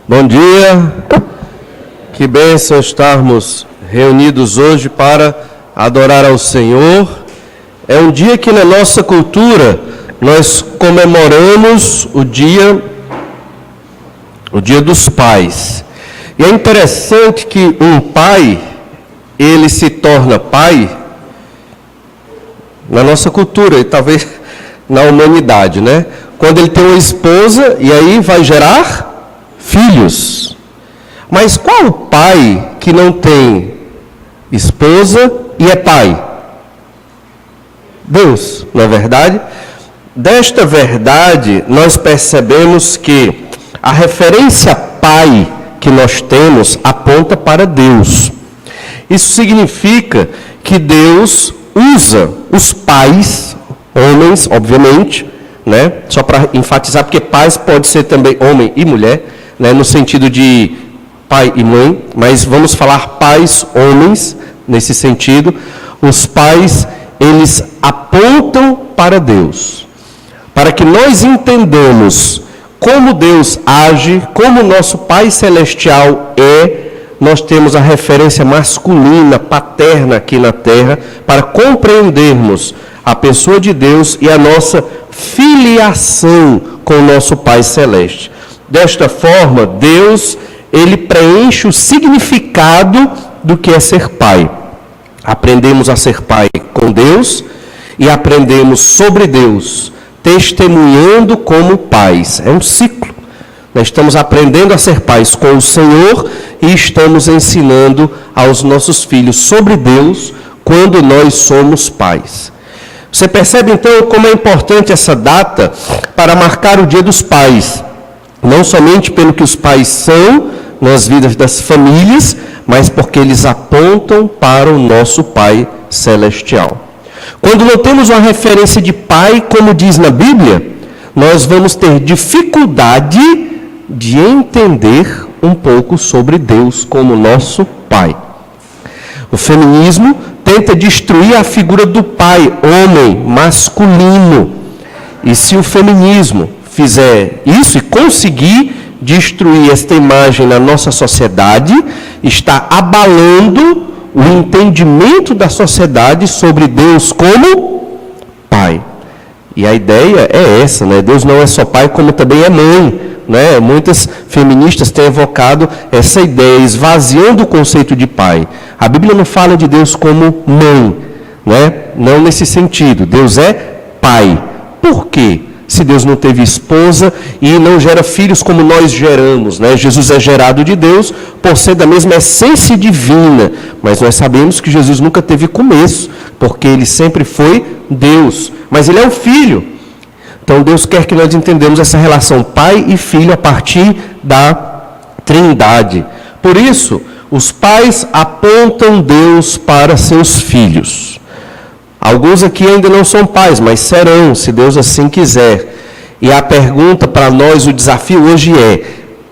Bom dia, que bênção estarmos reunidos hoje para adorar ao Senhor. É um dia que na nossa cultura nós comemoramos o dia dos pais. E é interessante que um pai, ele se torna pai na nossa cultura e talvez na humanidade, né? Quando ele tem uma esposa e aí vai gerar filhos. Mas qual o pai que não tem esposa e é pai? Deus, não é verdade? Desta verdade, nós percebemos que a referência pai que nós temos aponta para Deus. Isso significa que Deus usa os pais, homens, obviamente, né? Só para enfatizar, porque pais pode ser também homem e mulher, né? No sentido de pai e mãe, mas vamos falar pais, homens, nesse sentido. Os pais, eles apontam para Deus, para que nós entendamos como Deus age, como nosso Pai Celestial é. Nós temos a referência masculina, paterna aqui na terra, para compreendermos a pessoa de Deus e a nossa filiação com o nosso Pai Celeste. Desta forma, Deus, ele preenche o significado do que é ser pai. Aprendemos a ser pai com Deus e aprendemos sobre Deus, testemunhando como pais. É um ciclo. Nós estamos aprendendo a ser pais com o Senhor e estamos ensinando aos nossos filhos sobre Deus quando nós somos pais. Você percebe então como é importante essa data para marcar o Dia dos Pais. Não somente pelo que os pais são nas vidas das famílias, mas porque eles apontam para o nosso Pai Celestial. Quando não temos uma referência de pai, como diz na Bíblia, nós vamos ter dificuldade de entender um pouco sobre Deus como nosso Pai. O feminismo tenta destruir a figura do pai, homem, masculino. E se o feminismo fizer isso e conseguir destruir esta imagem na nossa sociedade, está abalando o entendimento da sociedade sobre Deus como pai. E a ideia é essa, né? Deus não é só pai, como também é mãe, né? Muitas feministas têm evocado essa ideia, esvaziando o conceito de pai. A Bíblia não fala de Deus como mãe, né? Não nesse sentido. Deus é pai. Por quê? Se Deus não teve esposa e não gera filhos como nós geramos, né? Jesus é gerado de Deus por ser da mesma essência divina, mas nós sabemos que Jesus nunca teve começo, porque ele sempre foi Deus, mas ele é o Filho. Então Deus quer que nós entendamos essa relação pai e filho a partir da Trindade. Por isso, os pais apontam Deus para seus filhos. Alguns aqui ainda não são pais, mas serão, se Deus assim quiser. E a pergunta para nós, o desafio hoje é: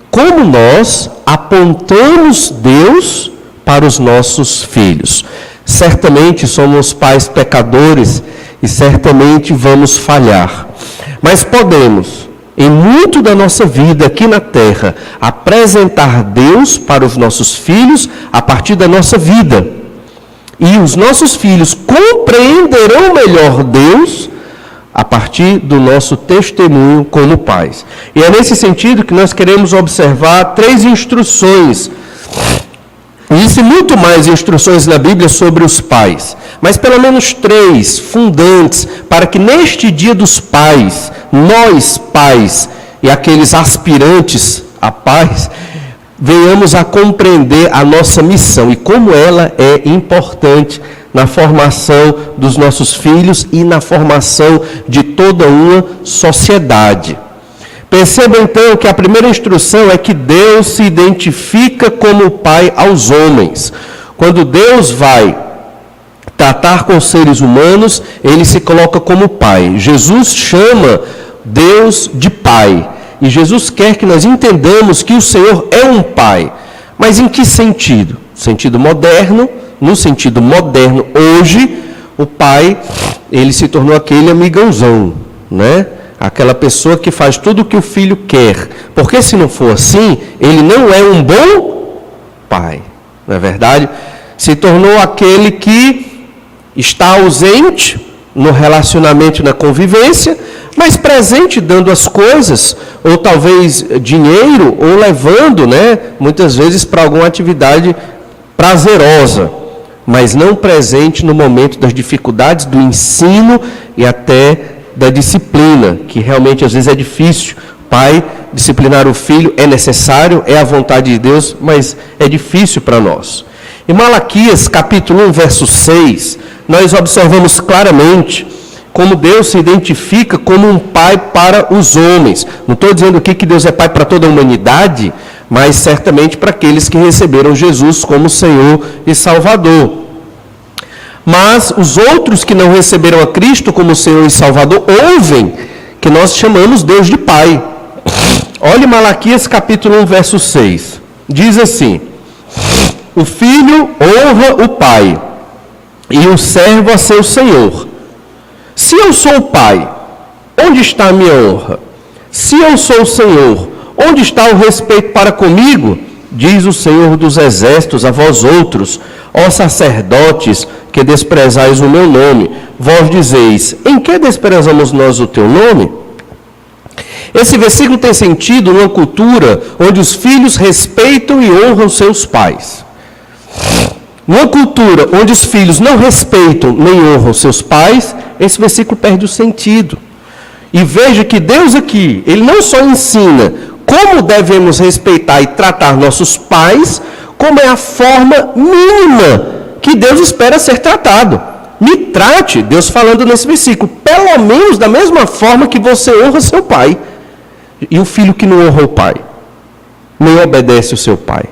como nós apontamos Deus para os nossos filhos? Certamente somos pais pecadores e certamente vamos falhar. Mas podemos, em muito da nossa vida aqui na terra, apresentar Deus para os nossos filhos a partir da nossa vida. E os nossos filhos compreenderão melhor Deus a partir do nosso testemunho como pais. E é nesse sentido que nós queremos observar 3 instruções. Existem muito mais instruções na Bíblia sobre os pais, mas pelo menos 3 fundantes para que neste dia dos pais, nós pais e aqueles aspirantes a pais, venhamos a compreender a nossa missão e como ela é importante na formação dos nossos filhos e na formação de toda uma sociedade. Perceba então que a primeira instrução é que Deus se identifica como pai aos homens. Quando Deus vai tratar com os seres humanos, ele se coloca como pai. Jesus chama Deus de pai. E Jesus quer que nós entendamos que o Senhor é um pai. Mas em que sentido? Sentido moderno. No sentido moderno, hoje, o pai, ele se tornou aquele amigãozão, né? aquela pessoa que faz tudo o que o filho quer. Porque se não for assim, ele não é um bom pai. Não é verdade? Se tornou aquele que está ausente no relacionamento e na convivência, mas presente dando as coisas, ou talvez dinheiro, ou levando, muitas vezes para alguma atividade prazerosa, mas não presente no momento das dificuldades do ensino e até da disciplina, que realmente às vezes é difícil. Pai, disciplinar o filho é necessário, é a vontade de Deus, mas é difícil para nós. Em Malaquias, capítulo 1, verso 6, nós observamos claramente como Deus se identifica como um pai para os homens. Não estou dizendo aqui que Deus é pai para toda a humanidade, mas certamente para aqueles que receberam Jesus como Senhor e Salvador. Mas os outros que não receberam a Cristo como Senhor e Salvador, ouvem que nós chamamos Deus de Pai. Olhe Malaquias capítulo 1, verso 6. Diz assim: o filho honra o pai, e o servo a seu senhor. Se eu sou o pai, onde está a minha honra? Se eu sou o Senhor, onde está o respeito para comigo? Diz o Senhor dos exércitos a vós outros, ó sacerdotes, que desprezais o meu nome. Vós dizeis: em que desprezamos nós o teu nome? Esse versículo tem sentido numa cultura onde os filhos respeitam e honram seus pais. Numa cultura onde os filhos não respeitam nem honram seus pais, esse versículo perde o sentido. E veja que Deus aqui, Ele não só ensina como devemos respeitar e tratar nossos pais, como é a forma mínima que Deus espera ser tratado. Me trate, Deus falando nesse versículo, pelo menos da mesma forma que você honra seu pai. E o filho que não honra o pai, nem obedece o seu pai.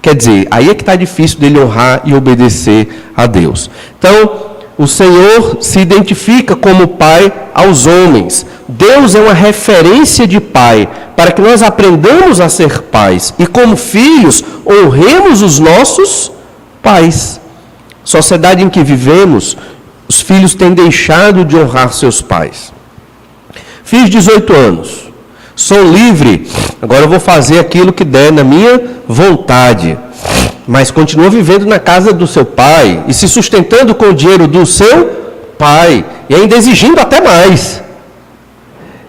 Quer dizer, aí é que está difícil dele honrar e obedecer a Deus. Então, o Senhor se identifica como pai aos homens. Deus é uma referência de pai, para que nós aprendamos a ser pais. E como filhos, honremos os nossos pais. Sociedade em que vivemos, os filhos têm deixado de honrar seus pais. Fiz 18 anos. Sou livre, agora eu vou fazer aquilo que der na minha vontade. Mas continua vivendo na casa do seu pai e se sustentando com o dinheiro do seu pai e ainda exigindo até mais.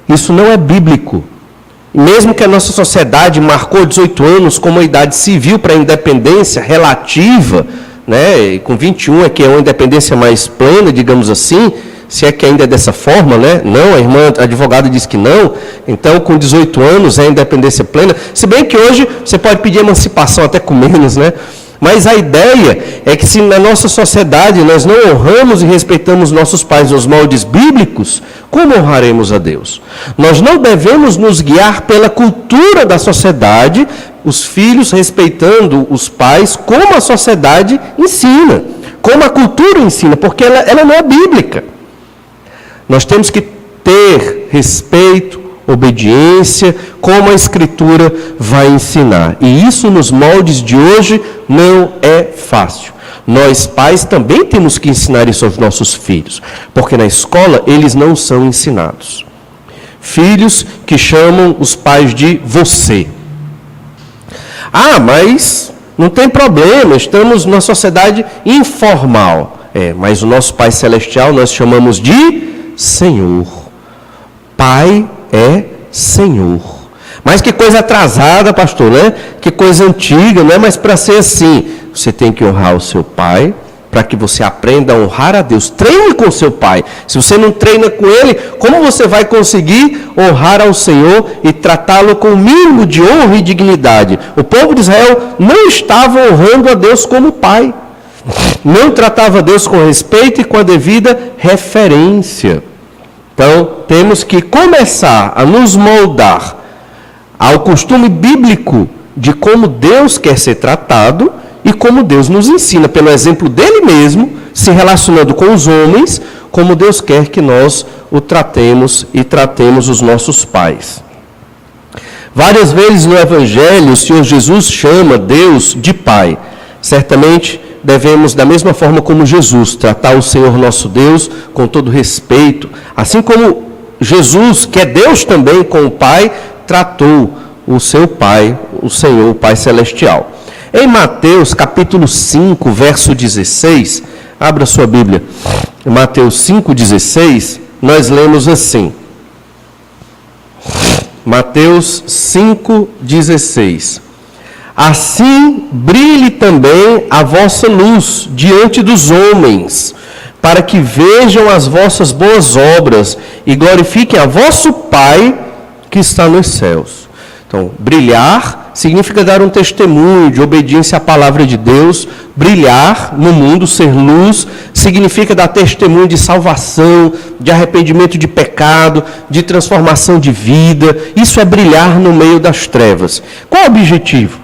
Isso não é bíblico. E mesmo que a nossa sociedade marcou 18 anos como a idade civil para a independência relativa, e com 21 é que é uma independência mais plena, digamos assim, se é que ainda é dessa forma, Não, a irmã advogada diz que não. Então, com 18 anos é a independência plena. Se bem que hoje você pode pedir emancipação até com menos, Mas a ideia é que se na nossa sociedade nós não honramos e respeitamos nossos pais nos moldes bíblicos, como honraremos a Deus? Nós não devemos nos guiar pela cultura da sociedade, os filhos respeitando os pais, como a sociedade ensina, como a cultura ensina, porque ela não é bíblica. Nós temos que ter respeito, obediência, como a Escritura vai ensinar. E isso nos moldes de hoje não é fácil. Nós, pais, também temos que ensinar isso aos nossos filhos, porque na escola eles não são ensinados. Filhos que chamam os pais de você. Ah, mas não tem problema, estamos numa sociedade informal. Mas o nosso Pai Celestial nós chamamos de Senhor. Pai é Senhor. Mas que coisa atrasada, pastor, Que coisa antiga, não é mais para ser assim. Você tem que honrar o seu pai, para que você aprenda a honrar a Deus. Treine com o seu pai. Se você não treina com ele, como você vai conseguir honrar ao Senhor e tratá-lo com o mínimo de honra e dignidade? O povo de Israel não estava honrando a Deus como pai. Não tratava Deus com respeito e com a devida referência. Então, temos que começar a nos moldar ao costume bíblico de como Deus quer ser tratado e como Deus nos ensina, pelo exemplo dele mesmo, se relacionando com os homens, como Deus quer que nós o tratemos e tratemos os nossos pais. Várias vezes no Evangelho, o Senhor Jesus chama Deus de Pai. Certamente, devemos, da mesma forma como Jesus, tratar o Senhor nosso Deus com todo respeito, assim como Jesus, que é Deus também com o Pai, tratou o seu Pai, o Senhor, o Pai Celestial. Em Mateus capítulo 5, verso 16, abra sua Bíblia. Em Mateus 5,16, nós lemos assim. Mateus 5,16. Assim brilhe também a vossa luz diante dos homens, para que vejam as vossas boas obras e glorifiquem a vosso Pai que está nos céus. Então, brilhar significa dar um testemunho de obediência à palavra de Deus. Brilhar no mundo, ser luz, significa dar testemunho de salvação, de arrependimento de pecado, de transformação de vida. Isso é brilhar no meio das trevas. Qual é o objetivo?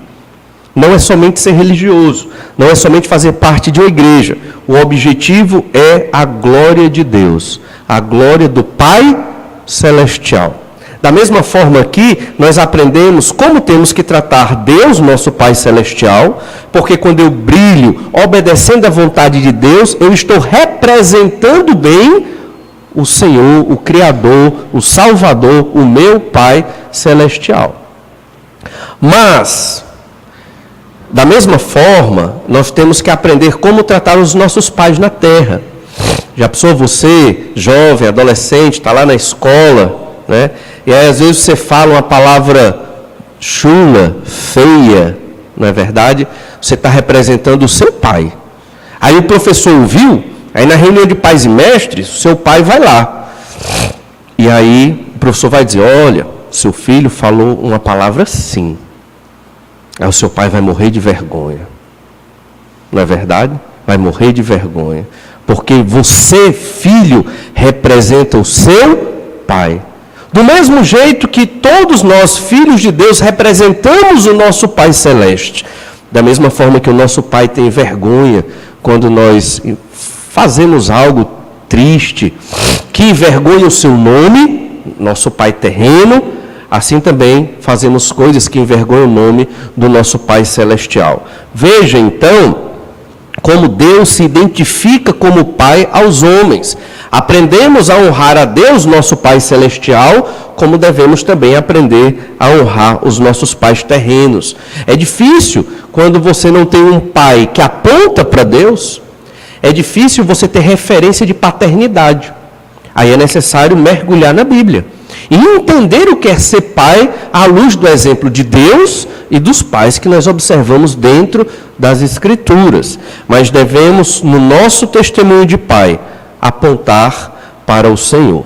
Não é somente ser religioso, não é somente fazer parte de uma igreja. O objetivo é a glória de Deus, a glória do Pai Celestial. Da mesma forma aqui, nós aprendemos como temos que tratar Deus, nosso Pai Celestial, porque quando eu brilho, obedecendo à vontade de Deus, eu estou representando bem o Senhor, o Criador, o Salvador, o meu Pai Celestial. Mas, da mesma forma, nós temos que aprender como tratar os nossos pais na terra. Já pensou você, jovem, adolescente, está lá na escola, né? E aí às vezes você fala uma palavra chula, feia, não é verdade? Você está representando o seu pai. Aí o professor ouviu, aí na reunião de pais e mestres, o seu pai vai lá. E aí o professor vai dizer, olha, seu filho falou uma palavra assim. Aí o seu pai vai morrer de vergonha. Não é verdade? Vai morrer de vergonha. Porque você, filho, representa o seu pai. Do mesmo jeito que todos nós, filhos de Deus, representamos o nosso Pai Celeste. Da mesma forma que o nosso Pai tem vergonha quando nós fazemos algo triste, que envergonha o seu nome, nosso Pai terreno, assim também fazemos coisas que envergonham o nome do nosso Pai Celestial. Veja então como Deus se identifica como Pai aos homens. Aprendemos a honrar a Deus, nosso Pai Celestial, como devemos também aprender a honrar os nossos pais terrenos. É difícil quando você não tem um pai que aponta para Deus, é difícil você ter referência de paternidade. Aí é necessário mergulhar na Bíblia e entender o que é ser pai à luz do exemplo de Deus e dos pais que nós observamos dentro das Escrituras. Mas devemos, no nosso testemunho de pai, apontar para o Senhor.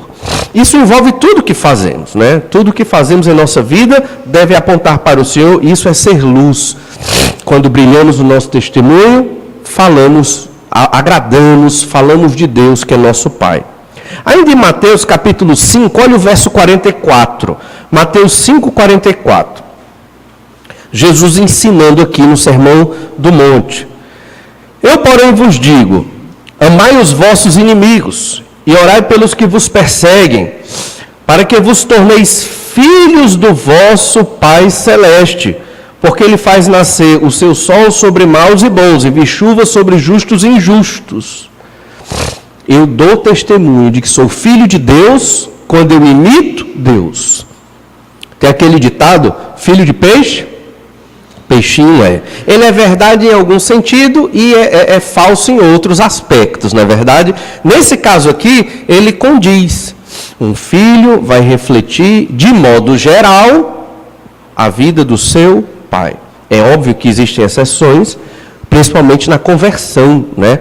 Isso envolve tudo que fazemos, né? Tudo que fazemos em nossa vida deve apontar para o Senhor, e isso é ser luz. Quando brilhamos no nosso testemunho, falamos, agradamos, falamos de Deus, que é nosso Pai. Ainda em Mateus capítulo 5, olha o verso 44. Mateus 5, 44. Jesus ensinando aqui no Sermão do Monte. Eu, porém, vos digo, amai os vossos inimigos e orai pelos que vos perseguem, para que vos torneis filhos do vosso Pai Celeste, porque Ele faz nascer o seu sol sobre maus e bons, e envia chuva sobre justos e injustos. Eu dou testemunho de que sou filho de Deus quando eu imito Deus. Tem aquele ditado, filho de peixe, peixinho é. Ele é verdade em algum sentido e é falso em outros aspectos, não é verdade? Nesse caso aqui, ele condiz. Um filho vai refletir, de modo geral, a vida do seu pai. É óbvio que existem exceções, principalmente na conversão, né?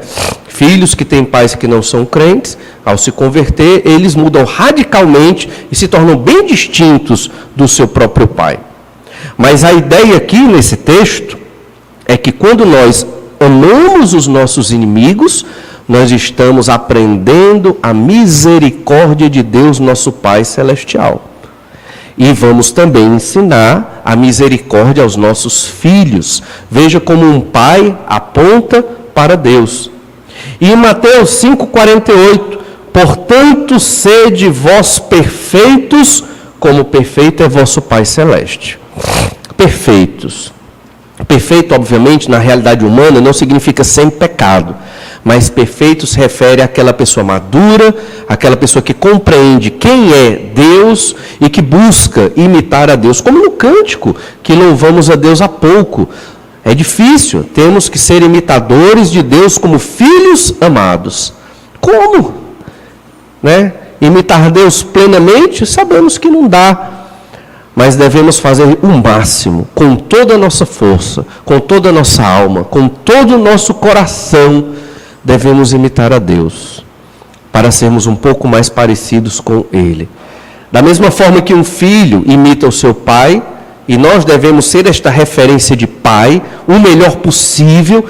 Filhos que têm pais que não são crentes, ao se converter, eles mudam radicalmente e se tornam bem distintos do seu próprio pai. Mas a ideia aqui nesse texto é que quando nós amamos os nossos inimigos, nós estamos aprendendo a misericórdia de Deus, nosso Pai Celestial. E vamos também ensinar a misericórdia aos nossos filhos. Veja como um pai aponta para Deus. E em Mateus 5,48, portanto, sede vós perfeitos, como perfeito é vosso Pai Celeste. Perfeitos. Perfeito, obviamente, na realidade humana, não significa sem pecado. Mas perfeito se refere àquela pessoa madura, àquela pessoa que compreende quem é Deus e que busca imitar a Deus. Como no cântico, que louvamos a Deus há pouco. É difícil, temos que ser imitadores de Deus como filhos amados. Como? Imitar Deus plenamente, sabemos que não dá. Mas devemos fazer o máximo, com toda a nossa força, com toda a nossa alma, com todo o nosso coração, devemos imitar a Deus, para sermos um pouco mais parecidos com Ele. Da mesma forma que um filho imita o seu pai, e nós devemos ser esta referência de pai, o melhor possível,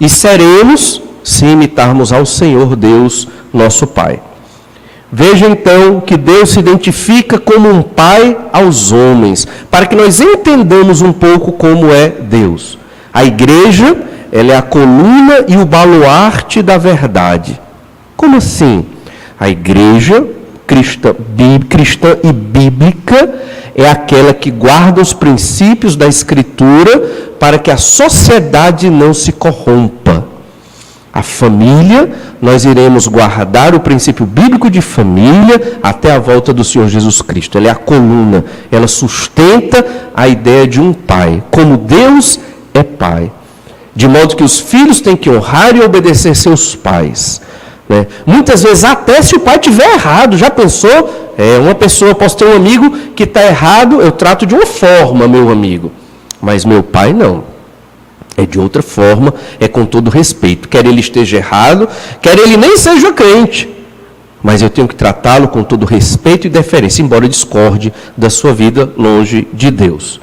e seremos se imitarmos ao Senhor Deus, nosso Pai. Veja então que Deus se identifica como um pai aos homens, para que nós entendamos um pouco como é Deus. A igreja, ela é a coluna e o baluarte da verdade. Como assim? A igreja cristã e bíblica é aquela que guarda os princípios da Escritura para que a sociedade não se corrompa. A família, nós iremos guardar o princípio bíblico de família até a volta do Senhor Jesus Cristo. Ela é a coluna, ela sustenta a ideia de um pai, como Deus é pai. De modo que os filhos têm que honrar e obedecer seus pais. Muitas vezes, até se o pai estiver errado, já pensou? Uma pessoa, posso ter um amigo que está errado, eu trato de uma forma, meu amigo. Mas meu pai não. É de outra forma, é com todo respeito. Quer ele esteja errado, quer ele nem seja crente. Mas eu tenho que tratá-lo com todo respeito e deferência, embora eu discorde da sua vida longe de Deus.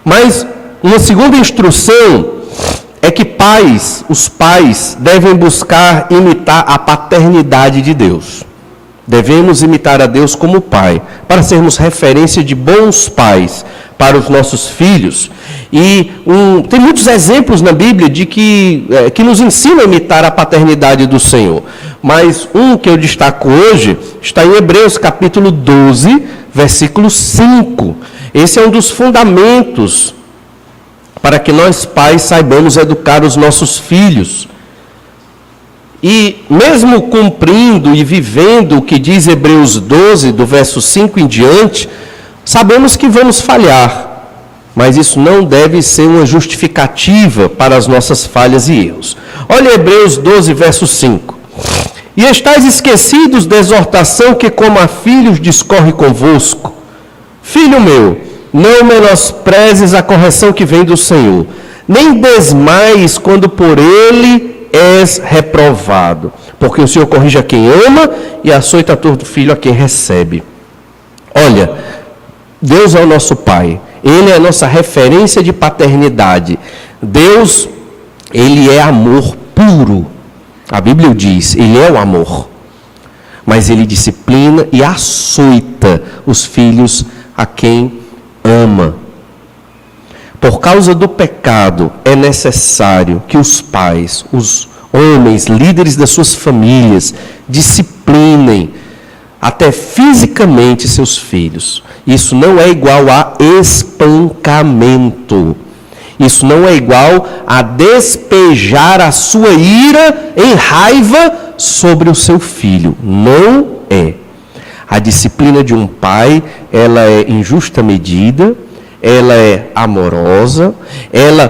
Mas uma segunda instrução é que os pais devem buscar imitar a paternidade de Deus. Devemos imitar a Deus como pai, para sermos referência de bons pais para os nossos filhos. E tem muitos exemplos na Bíblia de que nos ensinam a imitar a paternidade do Senhor. Mas um que eu destaco hoje está em Hebreus capítulo 12, versículo 5. Esse é um dos fundamentos para que nós pais saibamos educar os nossos filhos. E mesmo cumprindo e vivendo o que diz Hebreus 12, do verso 5 em diante, sabemos que vamos falhar. Mas isso não deve ser uma justificativa para as nossas falhas e erros. Olha Hebreus 12, verso 5. E estáis esquecidos da exortação que como a filhos discorre convosco. Filho meu, não menosprezes a correção que vem do Senhor, nem desmaies quando por ele és reprovado. Porque o Senhor corrige a quem ama e açoita todo filho a quem recebe. Olha, Deus é o nosso Pai. Ele é a nossa referência de paternidade. Deus, Ele é amor puro. A Bíblia diz, Ele é o amor. Mas Ele disciplina e açoita os filhos a quem ama. Por causa do pecado, é necessário que os pais, os homens, líderes das suas famílias, disciplinem até fisicamente seus filhos. Isso não é igual a espancamento. Isso não é igual a despejar a sua ira em raiva sobre o seu filho. Não é. A disciplina de um pai, ela é em justa medida, ela é amorosa, ela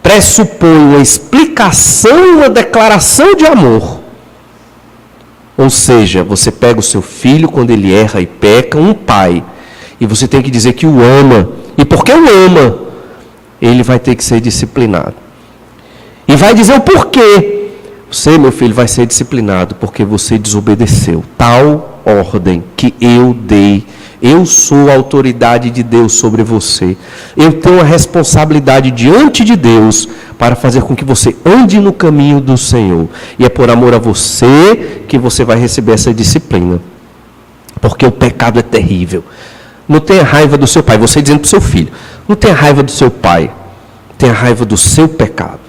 pressupõe uma explicação, uma declaração de amor. Ou seja, você pega o seu filho quando ele erra e peca, um pai, e você tem que dizer que o ama. E porque o ama, ele vai ter que ser disciplinado. E vai dizer o porquê. Você, meu filho, vai ser disciplinado porque você desobedeceu tal ordem que eu dei. Eu sou a autoridade de Deus sobre você. Eu tenho a responsabilidade diante de Deus para fazer com que você ande no caminho do Senhor. E é por amor a você que você vai receber essa disciplina. Porque o pecado é terrível. Não tenha raiva do seu pai. Você dizendo para o seu filho, não tenha raiva do seu pai. Tenha raiva do seu pecado.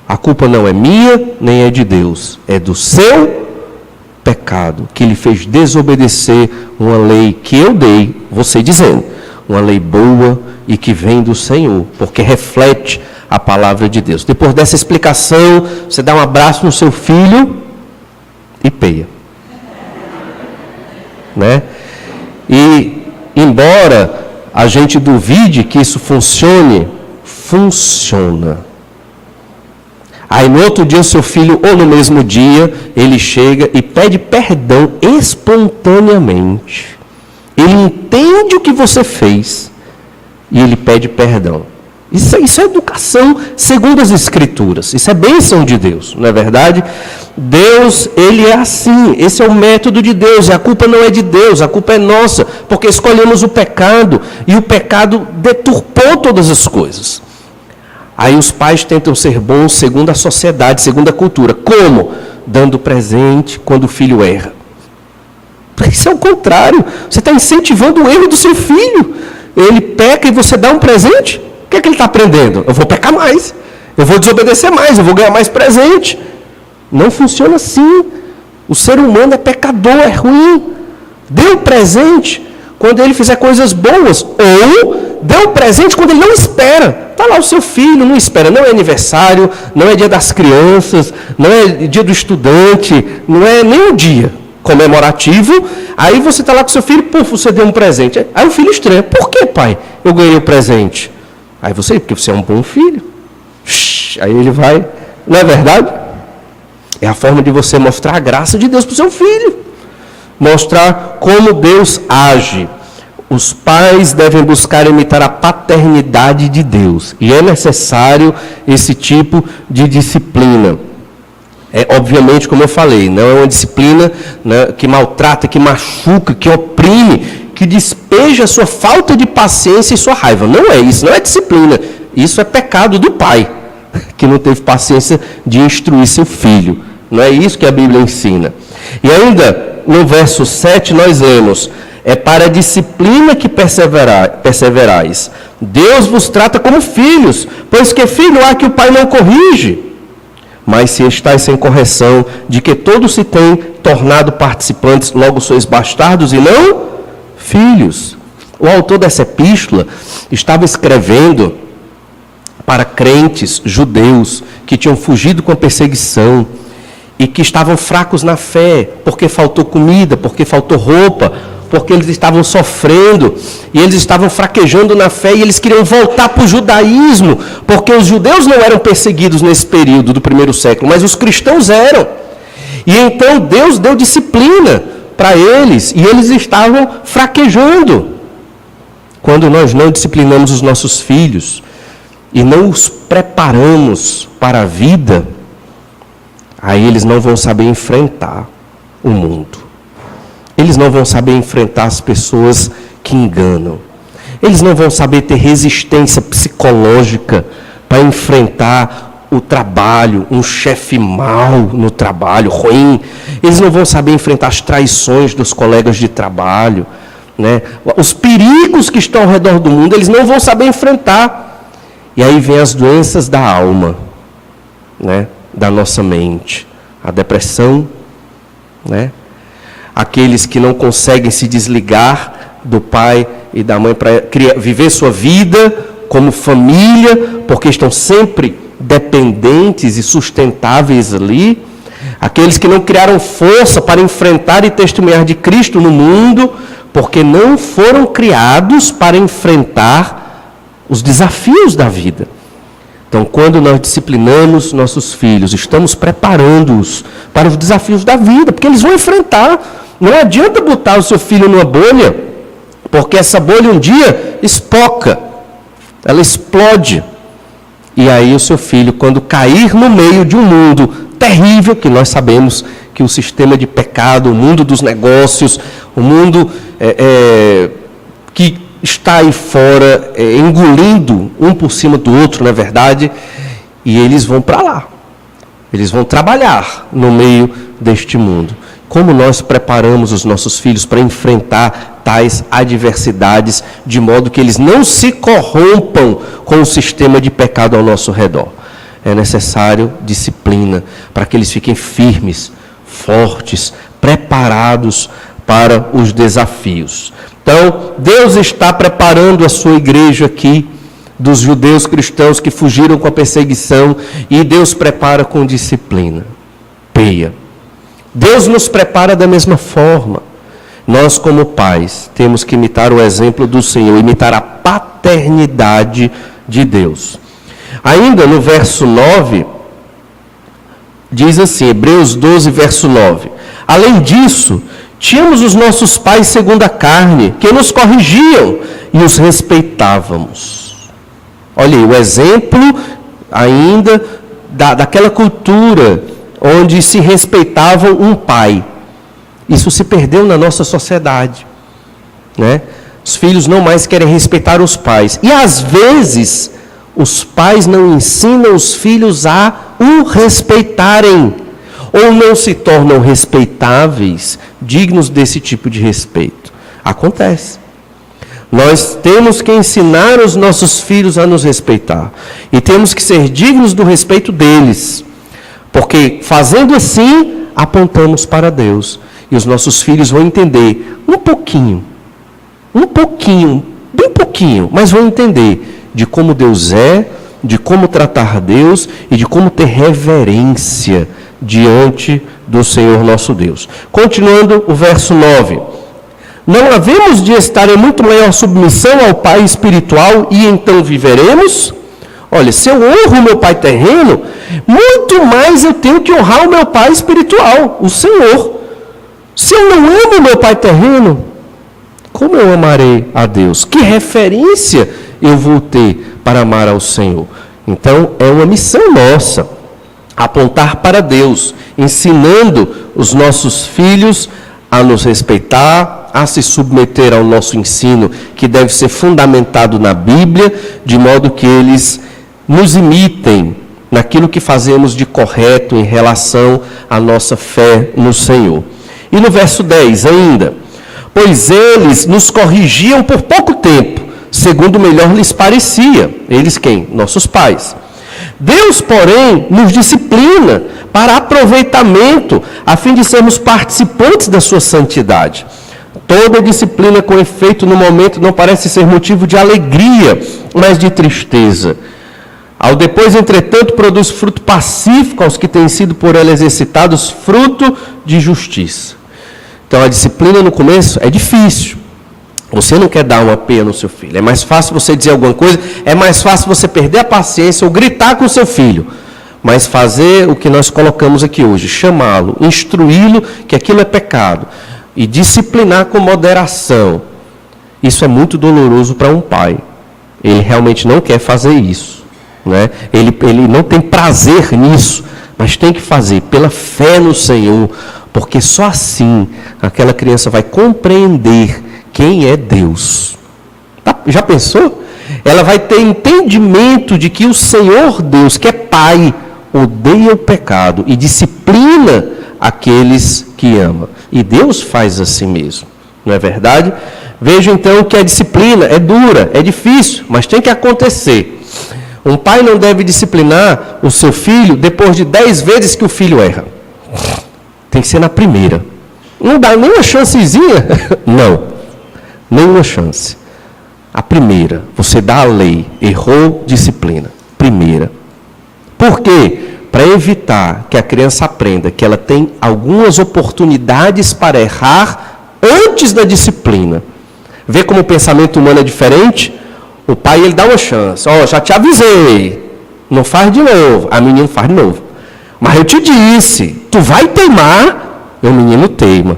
A culpa não é minha, nem é de Deus. É do seu pecado, que lhe fez desobedecer uma lei que eu dei, você dizendo, uma lei boa e que vem do Senhor, porque reflete a palavra de Deus. Depois dessa explicação, você dá um abraço no seu filho e peia. Né? E, embora a gente duvide que isso funcione, funciona. Aí no outro dia o seu filho, ou no mesmo dia, ele chega e pede perdão espontaneamente. Ele entende o que você fez e ele pede perdão. Isso é educação segundo as Escrituras. Isso é bênção de Deus, não é verdade? Deus, Ele é assim. Esse é o método de Deus. E a culpa não é de Deus, a culpa é nossa. Porque escolhemos o pecado e o pecado deturpou todas as coisas. Aí os pais tentam ser bons segundo a sociedade, segundo a cultura. Como? Dando presente quando o filho erra. Isso é o contrário. Você está incentivando o erro do seu filho. Ele peca e você dá um presente. O que é que ele está aprendendo? Eu vou pecar mais. Eu vou desobedecer mais. Eu vou ganhar mais presente. Não funciona assim. O ser humano é pecador, é ruim. Dê um presente quando ele fizer coisas boas. Ou dê um presente quando ele não espera. Está lá o seu filho, não espera. Não é aniversário, não é dia das crianças, não é dia do estudante, não é nem um dia comemorativo. Aí você está lá com seu filho, puf, você deu um presente. Aí o filho estranha. Por que, pai, eu ganhei o presente? Aí você, porque você é um bom filho. Aí ele vai, não é verdade? É a forma de você mostrar a graça de Deus para o seu filho. Mostrar como Deus age. Os pais devem buscar imitar a paternidade de Deus. E é necessário esse tipo de disciplina. Obviamente, como eu falei, não é uma disciplina, né, que maltrata, que machuca, que oprime, que despeja a sua falta de paciência e sua raiva. Não é isso, não é disciplina. Isso é pecado do pai, que não teve paciência de instruir seu filho. Não é isso que a Bíblia ensina. E ainda, no verso 7, nós lemos: é para a disciplina que perseverais. Deus vos trata como filhos, pois que filho há que o pai não corrige? Mas se estáis sem correção, de que todos se têm tornado participantes, logo sois bastardos e não filhos. O autor dessa epístola estava escrevendo para crentes judeus que tinham fugido com a perseguição e que estavam fracos na fé, porque faltou comida, porque faltou roupa, porque eles estavam sofrendo, e eles estavam fraquejando na fé, e eles queriam voltar para o judaísmo, porque os judeus não eram perseguidos nesse período do primeiro século, mas os cristãos eram. E então Deus deu disciplina para eles, e eles estavam fraquejando. Quando nós não disciplinamos os nossos filhos, e não os preparamos para a vida, aí eles não vão saber enfrentar o mundo. Eles não vão saber enfrentar as pessoas que enganam. Eles não vão saber ter resistência psicológica para enfrentar o trabalho, um chefe mau no trabalho, ruim. Eles não vão saber enfrentar as traições dos colegas de trabalho, né? Os perigos que estão ao redor do mundo, eles não vão saber enfrentar. E aí vem as doenças da alma, né? Da nossa mente. A depressão, né? Aqueles que não conseguem se desligar do pai e da mãe para viver sua vida como família, porque estão sempre dependentes e sustentáveis ali. Aqueles que não criaram força para enfrentar e testemunhar de Cristo no mundo, porque não foram criados para enfrentar os desafios da vida. Então, quando nós disciplinamos nossos filhos, estamos preparando-os para os desafios da vida, porque eles vão enfrentar. Não adianta botar o seu filho numa bolha, porque essa bolha um dia espoca, ela explode. E aí o seu filho, quando cair no meio de um mundo terrível, que nós sabemos que o sistema de pecado, o mundo dos negócios, o mundo que está aí fora, engolindo um por cima do outro, não é verdade? E eles vão para lá. Eles vão trabalhar no meio deste mundo. Como nós preparamos os nossos filhos para enfrentar tais adversidades, de modo que eles não se corrompam com o sistema de pecado ao nosso redor? É necessário disciplina para que eles fiquem firmes, fortes, preparados para os desafios. Então, Deus está preparando a sua igreja aqui dos judeus cristãos que fugiram com a perseguição, e Deus prepara com disciplina. Peia. Deus nos prepara da mesma forma. Nós, como pais, temos que imitar o exemplo do Senhor, imitar a paternidade de Deus. Ainda no verso 9, diz assim, Hebreus 12, verso 9. Além disso, tínhamos os nossos pais segundo a carne, que nos corrigiam e os respeitávamos. Olha aí, o exemplo ainda daquela cultura onde se respeitava um pai. Isso se perdeu na nossa sociedade, né? Os filhos não mais querem respeitar os pais. E às vezes, os pais não ensinam os filhos a o respeitarem. Ou não se tornam respeitáveis, dignos desse tipo de respeito. Acontece. Nós temos que ensinar os nossos filhos a nos respeitar. E temos que ser dignos do respeito deles. Porque fazendo assim, apontamos para Deus. E os nossos filhos vão entender um pouquinho, bem pouquinho, mas vão entender de como Deus é, de como tratar Deus e de como ter reverência diante do Senhor nosso Deus. Continuando o verso 9. Não havemos de estar em muito maior submissão ao Pai espiritual e então viveremos? Olha, se eu honro o meu pai terreno, muito mais eu tenho que honrar o meu pai espiritual, o Senhor. Se eu não amo o meu pai terreno, como eu amarei a Deus? Que referência eu vou ter para amar ao Senhor? Então, é uma missão nossa, apontar para Deus, ensinando os nossos filhos a nos respeitar, a se submeter ao nosso ensino, que deve ser fundamentado na Bíblia, de modo que eles nos imitem naquilo que fazemos de correto em relação à nossa fé no Senhor. E no verso 10 ainda, pois eles nos corrigiam por pouco tempo, segundo melhor lhes parecia. Eles quem? Nossos pais. Deus, porém, nos disciplina para aproveitamento, a fim de sermos participantes da sua santidade. Toda disciplina com efeito no momento não parece ser motivo de alegria, mas de tristeza. Ao depois, entretanto, produz fruto pacífico aos que têm sido por ela exercitados, fruto de justiça. Então, a disciplina no começo é difícil. Você não quer dar uma peia no seu filho. É mais fácil você dizer alguma coisa, é mais fácil você perder a paciência ou gritar com o seu filho. Mas fazer o que nós colocamos aqui hoje, chamá-lo, instruí-lo que aquilo é pecado e disciplinar com moderação, isso é muito doloroso para um pai. Ele realmente não quer fazer isso, né? Ele não tem prazer nisso, mas tem que fazer pela fé no Senhor, porque só assim aquela criança vai compreender quem é Deus. Já pensou? Ela vai ter entendimento de que o Senhor Deus, que é Pai, odeia o pecado e disciplina aqueles que ama. E Deus faz assim mesmo, não é verdade? Veja então que a disciplina é dura, é difícil, mas tem que acontecer. Um pai não deve disciplinar o seu filho depois de 10 vezes que o filho erra. Tem que ser na primeira. Não dá nenhuma chancezinha? Não, nenhuma chance. A primeira, você dá a lei, errou, disciplina. Primeira. Por quê? Para evitar que a criança aprenda que ela tem algumas oportunidades para errar antes da disciplina. Vê como o pensamento humano é diferente? O pai, ele dá uma chance. Já te avisei. Não faz de novo. A menina faz de novo. Mas eu te disse, tu vai teimar, e o menino teima.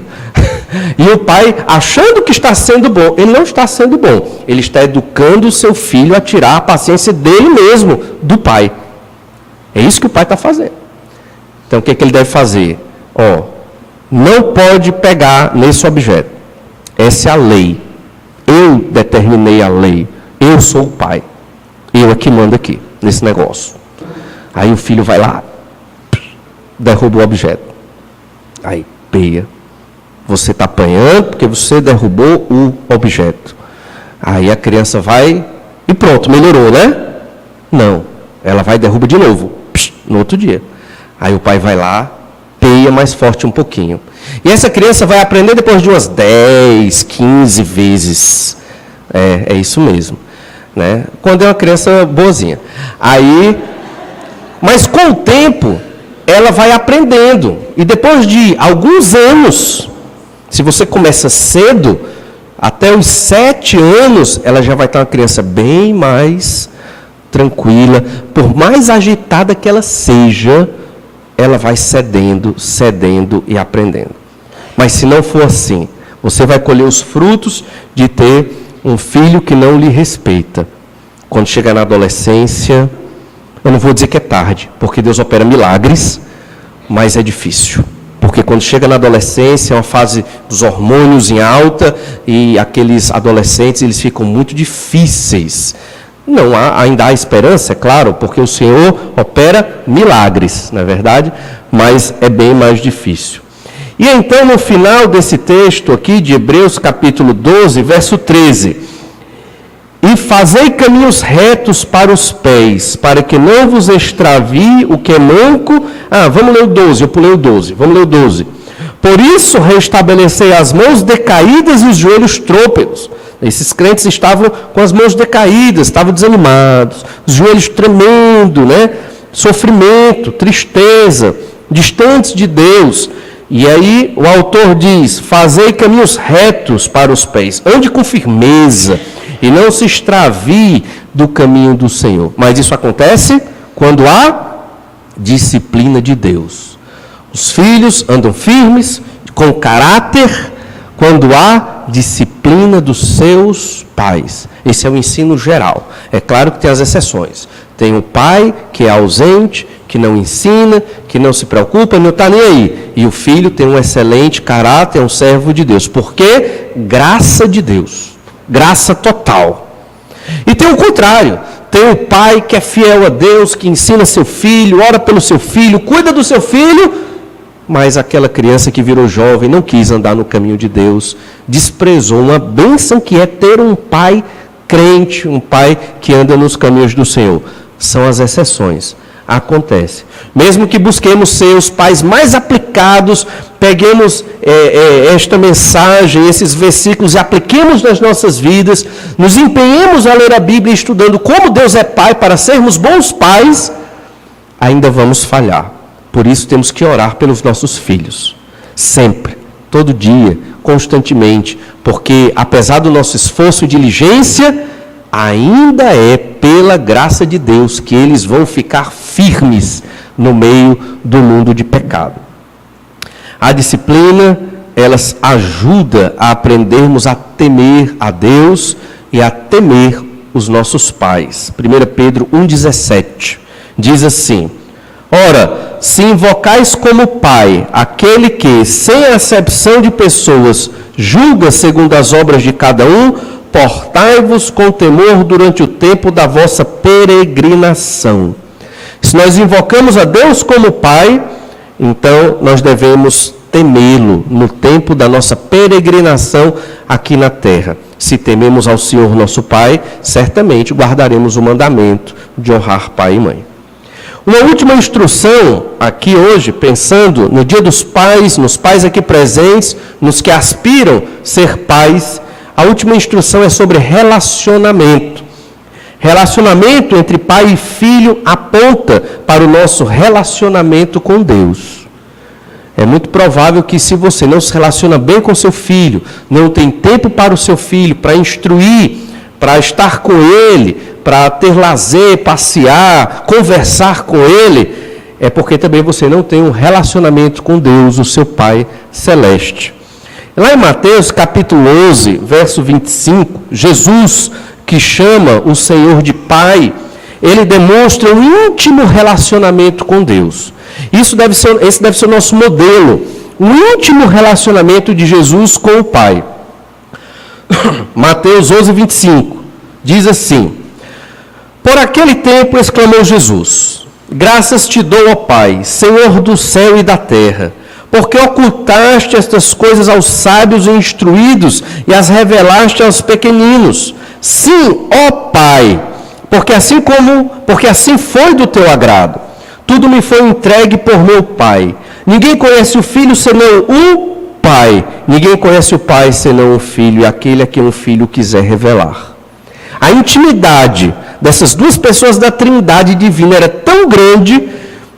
E o pai, achando que está sendo bom, ele não está sendo bom. Ele está educando o seu filho a tirar a paciência dele mesmo, do pai. É isso que o pai está fazendo. Então, o que ele deve fazer? Não pode pegar nesse objeto. Essa é a lei. Eu determinei a lei. Eu sou o pai. Eu é que mando aqui, nesse negócio. Aí o filho vai lá, derruba o objeto. Aí, peia. Você está apanhando porque você derrubou o objeto. Aí a criança vai e pronto, melhorou, né? Não. Ela vai e derruba de novo, no outro dia. Aí o pai vai lá, peia mais forte um pouquinho. E essa criança vai aprender depois de umas 10, 15 vezes. É isso mesmo. né? Quando é uma criança boazinha. Mas com o tempo, ela vai aprendendo. E depois de alguns anos, se você começa cedo, até os 7 anos, ela já vai estar uma criança bem mais tranquila. Por mais agitada que ela seja, ela vai cedendo e aprendendo. Mas se não for assim, você vai colher os frutos de ter um filho que não lhe respeita. Quando chegar na adolescência, eu não vou dizer que é tarde, porque Deus opera milagres, mas é difícil. Porque quando chega na adolescência, é uma fase dos hormônios em alta, e aqueles adolescentes, eles ficam muito difíceis. Não há, ainda há esperança, é claro, porque o Senhor opera milagres, não é verdade? Mas é bem mais difícil. E então, no final desse texto aqui, de Hebreus capítulo 12, verso 13: e fazei caminhos retos para os pés, para que não vos extravie o que é manco. Vamos ler o 12, eu pulei o 12. Vamos ler o 12. Por isso, restabelecei as mãos decaídas e os joelhos trôpegos. Esses crentes estavam com as mãos decaídas, estavam desanimados, os joelhos tremendo, né? Sofrimento, tristeza, distantes de Deus. E aí o autor diz: fazei caminhos retos para os pés, ande com firmeza, e não se extravie do caminho do Senhor. Mas isso acontece quando há disciplina de Deus. Os filhos andam firmes, com caráter, quando há disciplina dos seus pais. Esse é o ensino geral. É claro que tem as exceções. Tem o pai que é ausente, que não ensina, que não se preocupa, não está nem aí. E o filho tem um excelente caráter, é um servo de Deus. Por quê? Graça de Deus. Graça total. E tem o contrário. Tem o pai que é fiel a Deus, que ensina seu filho, ora pelo seu filho, cuida do seu filho, mas aquela criança que virou jovem não quis andar no caminho de Deus, desprezou uma bênção que é ter um pai crente, um pai que anda nos caminhos do Senhor. São as exceções. Acontece. Mesmo que busquemos ser os pais mais aplicados, peguemos esta mensagem, esses versículos e apliquemos nas nossas vidas, nos empenhemos a ler a Bíblia estudando como Deus é pai para sermos bons pais, ainda vamos falhar. Por isso temos que orar pelos nossos filhos. Sempre, todo dia, constantemente, porque apesar do nosso esforço e diligência, ainda é pela graça de Deus que eles vão ficar firmes no meio do mundo de pecado. A disciplina, elas ajuda a aprendermos a temer a Deus e a temer os nossos pais. 1 Pedro 1,17 diz assim: ora, se invocais como Pai aquele que, sem acepção de pessoas, julga segundo as obras de cada um, portai-vos com temor durante o tempo da vossa peregrinação. Se nós invocamos a Deus como Pai, então nós devemos temê-lo no tempo da nossa peregrinação aqui na terra. Se tememos ao Senhor nosso Pai, certamente guardaremos o mandamento de honrar pai e mãe. Uma última instrução aqui hoje, pensando no Dia dos Pais, nos pais aqui presentes, nos que aspiram ser pais. A última instrução é sobre relacionamento. Relacionamento entre pai e filho aponta para o nosso relacionamento com Deus. É muito provável que, se você não se relaciona bem com seu filho, não tem tempo para o seu filho, para instruir, para estar com ele, para ter lazer, passear, conversar com ele, é porque também você não tem um relacionamento com Deus, o seu Pai Celeste. Lá em Mateus capítulo 11, verso 25, Jesus, que chama o Senhor de Pai, ele demonstra um íntimo relacionamento com Deus. Esse deve ser o nosso modelo, um íntimo relacionamento de Jesus com o Pai. Mateus 11, 25, diz assim: por aquele tempo exclamou Jesus: graças te dou, ó Pai, Senhor do céu e da terra, porque ocultaste estas coisas aos sábios e instruídos e as revelaste aos pequeninos. Sim, ó Pai, porque assim foi do teu agrado. Tudo me foi entregue por meu Pai. Ninguém conhece o Filho senão o Pai. Ninguém conhece o Pai senão o Filho, e aquele a quem o Filho quiser revelar. A intimidade dessas duas pessoas da Trindade divina era tão grande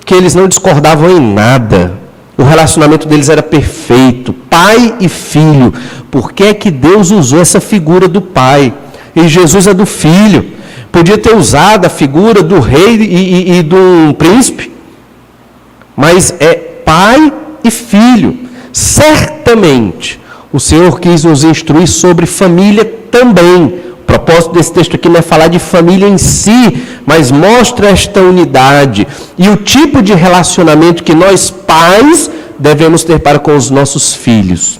que eles não discordavam em nada. O relacionamento deles era perfeito, pai e filho. Por que é que Deus usou essa figura do pai? E Jesus é do filho. Podia ter usado a figura do rei e do príncipe. Mas é pai e filho. Certamente, o Senhor quis nos instruir sobre família também. O propósito desse texto aqui não é falar de família em si, mas mostra esta unidade e o tipo de relacionamento que nós pais devemos ter para com os nossos filhos.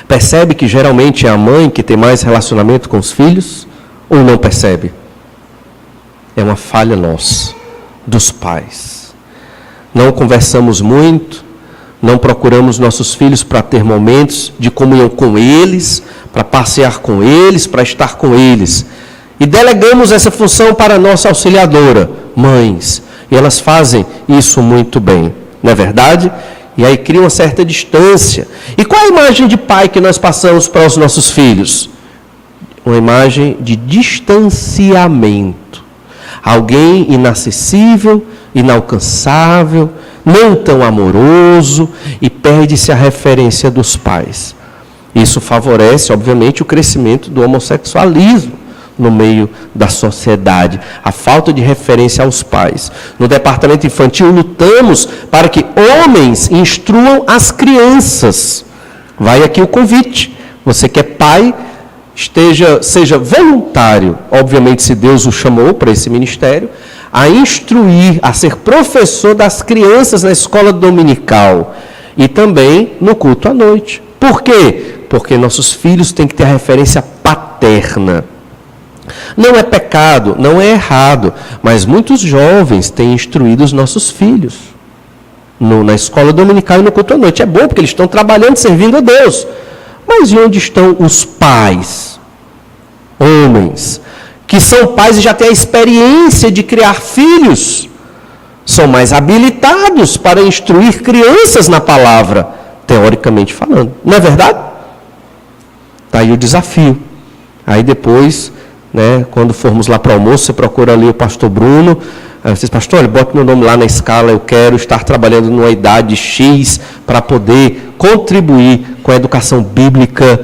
Percebe que geralmente é a mãe que tem mais relacionamento com os filhos? Ou não percebe? É uma falha nossa, dos pais. Não conversamos muito, não procuramos nossos filhos para ter momentos de comunhão com eles, para passear com eles, para estar com eles. E delegamos essa função para a nossa auxiliadora, mães. E elas fazem isso muito bem, não é verdade? E aí cria uma certa distância. E qual a imagem de pai que nós passamos para os nossos filhos? Uma imagem de distanciamento. Alguém inacessível, inalcançável, não tão amoroso, e perde-se a referência dos pais. Isso favorece, obviamente, o crescimento do homossexualismo no meio da sociedade, a falta de referência aos pais. No departamento infantil, lutamos para que homens instruam as crianças. Vai aqui o convite. Você que é pai, seja voluntário, obviamente, se Deus o chamou para esse ministério, a instruir, a ser professor das crianças na escola dominical e também no culto à noite. Por quê? Porque nossos filhos têm que ter a referência paterna. Não é pecado, não é errado, mas muitos jovens têm instruído os nossos filhos na escola dominical e no culto à noite. É bom porque eles estão trabalhando, servindo a Deus. Mas e onde estão os pais? Homens, que são pais e já têm a experiência de criar filhos, são mais habilitados para instruir crianças na palavra, teoricamente falando. Não é verdade? Está aí o desafio. Aí depois, quando formos lá para o almoço, você procura ali o pastor Bruno. Aí você diz, pastor, olha, bota meu nome lá na escala, eu quero estar trabalhando numa idade X para poder contribuir com a educação bíblica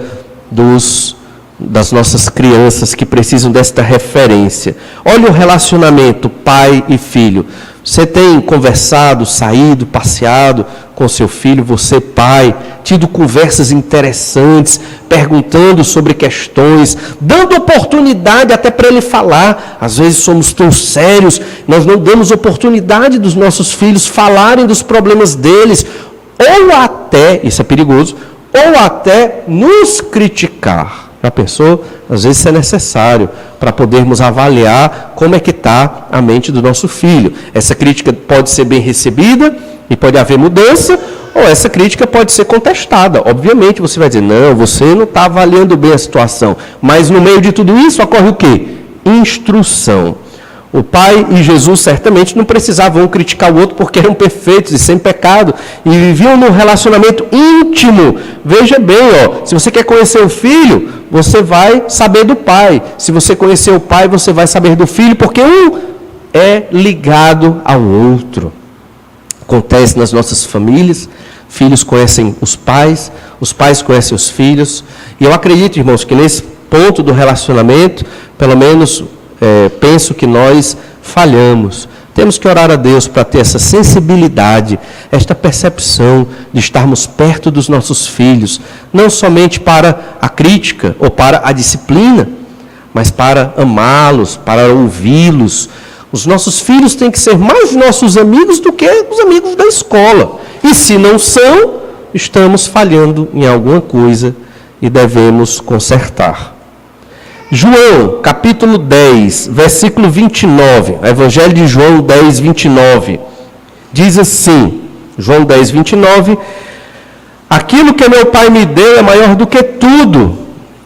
das nossas crianças que precisam desta referência. Olha o relacionamento pai e filho. Você tem conversado, saído, passeado com seu filho, você pai, tido conversas interessantes, perguntando sobre questões, dando oportunidade até para ele falar. Às vezes somos tão sérios, nós não damos oportunidade dos nossos filhos falarem dos problemas deles, ou até, isso é perigoso, ou até nos criticar. Já pensou? Às vezes isso é necessário para podermos avaliar como é que está a mente do nosso filho. Essa crítica pode ser bem recebida e pode haver mudança, ou essa crítica pode ser contestada. Obviamente você vai dizer, não, você não está avaliando bem a situação. Mas no meio de tudo isso ocorre o quê? Instrução. O pai e Jesus certamente não precisavam um criticar o outro porque eram perfeitos e sem pecado e viviam num relacionamento íntimo. Veja bem, se você quer conhecer o filho, você vai saber do pai. Se você conhecer o pai, você vai saber do filho, porque um é ligado ao outro. Acontece nas nossas famílias, filhos conhecem os pais conhecem os filhos. E eu acredito, irmãos, que nesse ponto do relacionamento, pelo menos penso que nós falhamos. Temos que orar a Deus para ter essa sensibilidade, esta percepção de estarmos perto dos nossos filhos, não somente para a crítica ou para a disciplina, mas para amá-los, para ouvi-los. Os nossos filhos têm que ser mais nossos amigos do que os amigos da escola. E se não são, estamos falhando em alguma coisa e devemos consertar. João, capítulo 10, versículo 29, Evangelho de João 10, 29, diz assim, João 10, 29, aquilo que meu Pai me deu é maior do que tudo,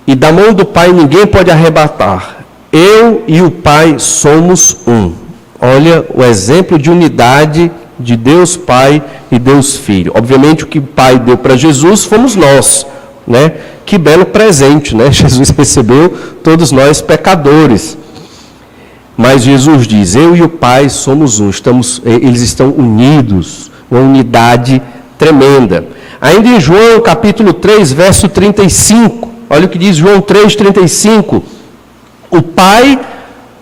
e da mão do Pai ninguém pode arrebatar. Eu e o Pai somos um. Olha o exemplo de unidade de Deus Pai e Deus Filho. Obviamente o que o Pai deu para Jesus fomos nós, né? Que belo presente, né? Jesus recebeu todos nós pecadores. Mas Jesus diz, eu e o Pai somos um, eles estão unidos, uma unidade tremenda. Ainda em João capítulo 3, verso 35, olha o que diz João 3, 35. O Pai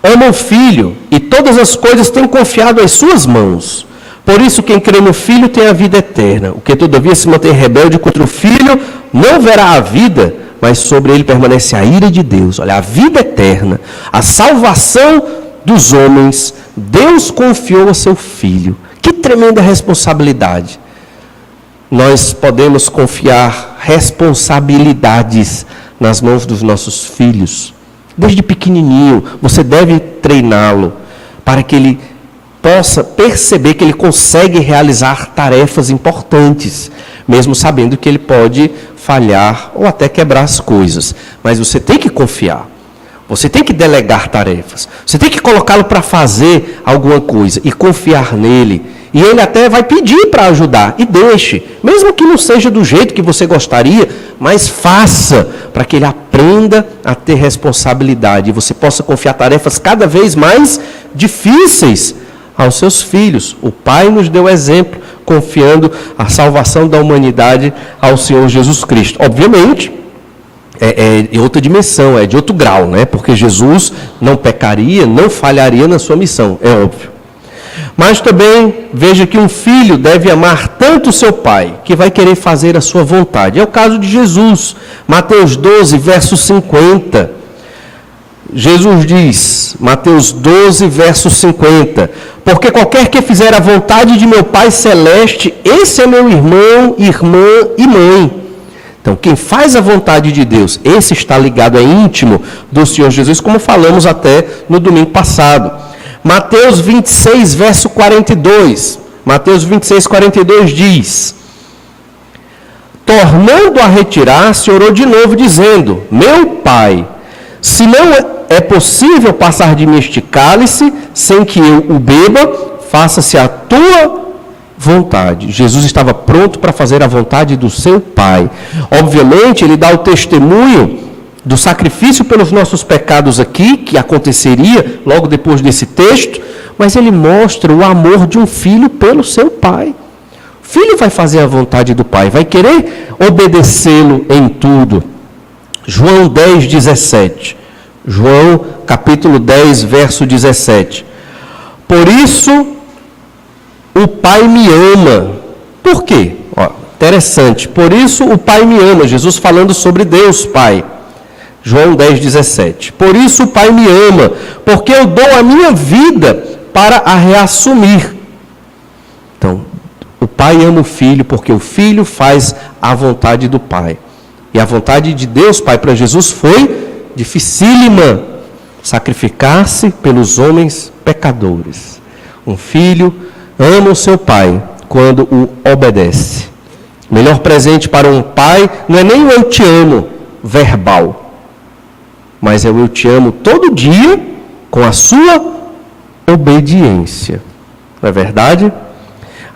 ama o Filho e todas as coisas têm confiado às suas mãos. Por isso quem crê no Filho tem a vida eterna. O que todavia se mantém rebelde contra o Filho não verá a vida, mas sobre ele permanece a ira de Deus. Olha, a vida eterna, a salvação dos homens, Deus confiou a seu Filho. Que tremenda responsabilidade. Nós podemos confiar responsabilidades nas mãos dos nossos filhos. Desde pequenininho, você deve treiná-lo para que ele possa perceber que ele consegue realizar tarefas importantes, mesmo sabendo que ele pode falhar ou até quebrar as coisas. Mas você tem que confiar. Você tem que delegar tarefas. Você tem que colocá-lo para fazer alguma coisa e confiar nele. E ele até vai pedir para ajudar. E deixe. Mesmo que não seja do jeito que você gostaria, mas faça para que ele aprenda a ter responsabilidade. E você possa confiar tarefas cada vez mais difíceis aos seus filhos. O Pai nos deu exemplo, confiando a salvação da humanidade ao Senhor Jesus Cristo. Obviamente, é outra dimensão, é de outro grau, né? Porque Jesus não pecaria, não falharia na sua missão, é óbvio. Mas também veja que um filho deve amar tanto o seu pai, que vai querer fazer a sua vontade. É o caso de Jesus, Mateus 12, verso 50. Jesus diz, Mateus 12, verso 50, porque qualquer que fizer a vontade de meu Pai Celeste, esse é meu irmão, irmã e mãe. Então, quem faz a vontade de Deus, esse está ligado, é íntimo do Senhor Jesus, como falamos até no domingo passado. Mateus 26, verso 42. Mateus 26, 42 diz, tornando a retirar-se, orou de novo, dizendo, meu Pai, se não é possível passar de mim este cálice, sem que eu o beba, faça-se a tua vontade. Jesus estava pronto para fazer a vontade do seu Pai. Obviamente, ele dá o testemunho do sacrifício pelos nossos pecados aqui, que aconteceria logo depois desse texto, mas ele mostra o amor de um filho pelo seu pai. O filho vai fazer a vontade do pai, vai querer obedecê-lo em tudo. João 10, 17. João, capítulo 10, verso 17. Por isso, o Pai me ama. Por quê? Interessante. Por isso, o Pai me ama. Jesus falando sobre Deus, Pai. João 10, 17. Por isso, o Pai me ama, porque eu dou a minha vida para a reassumir. Então, o Pai ama o Filho, porque o Filho faz a vontade do Pai. E a vontade de Deus, Pai, para Jesus foi dificílima, sacrificar-se pelos homens pecadores. Um filho ama o seu pai quando o obedece. O melhor presente para um pai não é nem o eu te amo verbal, mas é o eu te amo todo dia com a sua obediência. Não é verdade?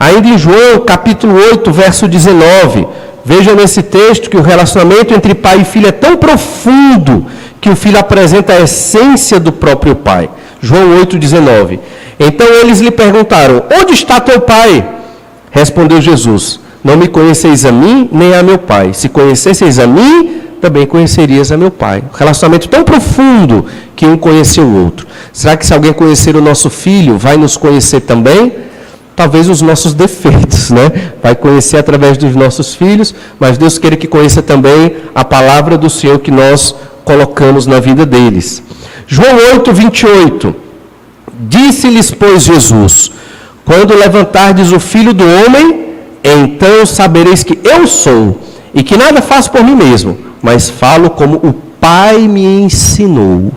Ainda em João, capítulo 8, verso 19, veja nesse texto que o relacionamento entre pai e filho é tão profundo que o filho apresenta a essência do próprio pai. João 8, 19. Então eles lhe perguntaram, onde está teu pai? Respondeu Jesus, não me conheceis a mim, nem a meu pai. Se conhecesseis a mim, também conhecerias a meu pai. Um relacionamento tão profundo que um conheceu o outro. Será que se alguém conhecer o nosso filho, vai nos conhecer também? Talvez os nossos defeitos, né? Vai conhecer através dos nossos filhos, mas Deus queira que conheça também a palavra do Senhor que nós colocamos na vida deles. João 8, 28. Disse-lhes, pois, Jesus, quando levantardes o Filho do Homem, então sabereis que eu sou, e que nada faço por mim mesmo, mas falo como o Pai me ensinou.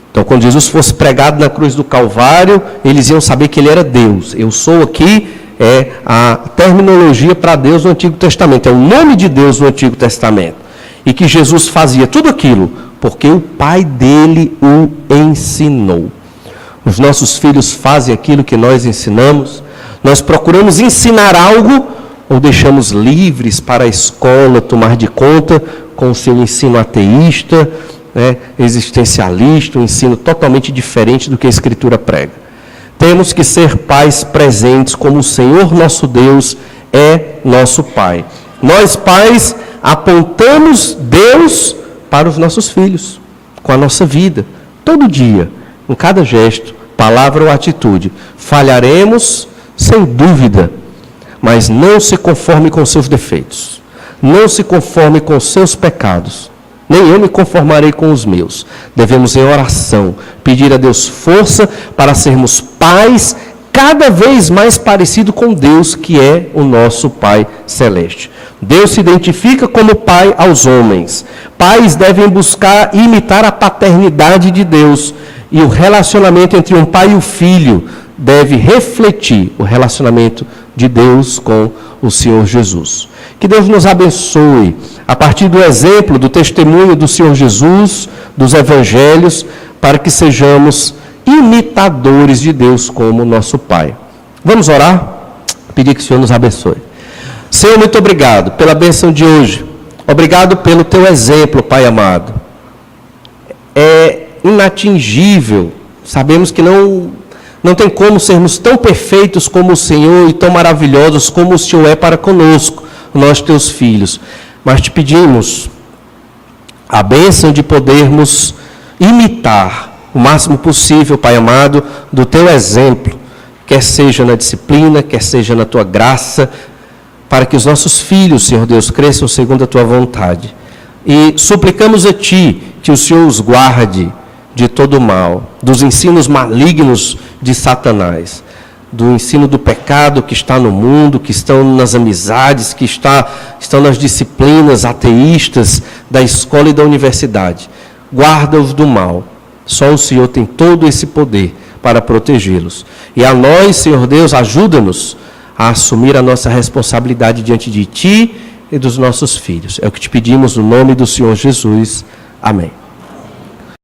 Então, quando Jesus fosse pregado na cruz do Calvário, eles iam saber que ele era Deus. Eu sou aqui é a terminologia para Deus no Antigo Testamento, é o nome de Deus no Antigo Testamento. E que Jesus fazia tudo aquilo porque o Pai dele o ensinou. Os nossos filhos fazem aquilo que nós ensinamos. Nós procuramos ensinar algo ou deixamos livres para a escola tomar de conta com o seu ensino ateísta, existencialista, um ensino totalmente diferente do que a Escritura prega. Temos que ser pais presentes, como o Senhor nosso Deus é nosso Pai. Nós, pais, apontamos Deus para os nossos filhos, com a nossa vida, todo dia, em cada gesto, palavra ou atitude. Falharemos, sem dúvida, mas não se conforme com seus defeitos. Não se conforme com seus pecados. Nem eu me conformarei com os meus. Devemos, em oração, pedir a Deus força para sermos pais cada vez mais parecidos com Deus, que é o nosso Pai Celeste. Deus se identifica como Pai aos homens. Pais devem buscar imitar a paternidade de Deus. E o relacionamento entre um pai e o filho deve refletir o relacionamento de Deus com o Senhor Jesus. Que Deus nos abençoe, a partir do exemplo, do testemunho do Senhor Jesus, dos evangelhos, para que sejamos imitadores de Deus como nosso Pai. Vamos orar? Pedir que o Senhor nos abençoe. Senhor, muito obrigado pela bênção de hoje. Obrigado pelo teu exemplo, Pai amado. É inatingível. Sabemos que não tem como sermos tão perfeitos como o Senhor e tão maravilhosos como o Senhor é para conosco, nós teus filhos. Mas te pedimos a bênção de podermos imitar o máximo possível, Pai amado, do teu exemplo, quer seja na disciplina, quer seja na tua graça, para que os nossos filhos, Senhor Deus, cresçam segundo a tua vontade. E suplicamos a Ti que o Senhor os guarde de todo o mal, dos ensinos malignos de Satanás, do ensino do pecado que está no mundo, que estão nas amizades, que estão nas disciplinas ateístas da escola e da universidade. Guarda-os do mal. Só o Senhor tem todo esse poder para protegê-los. E a nós, Senhor Deus, ajuda-nos a assumir a nossa responsabilidade diante de Ti e dos nossos filhos. É o que te pedimos no nome do Senhor Jesus. Amém.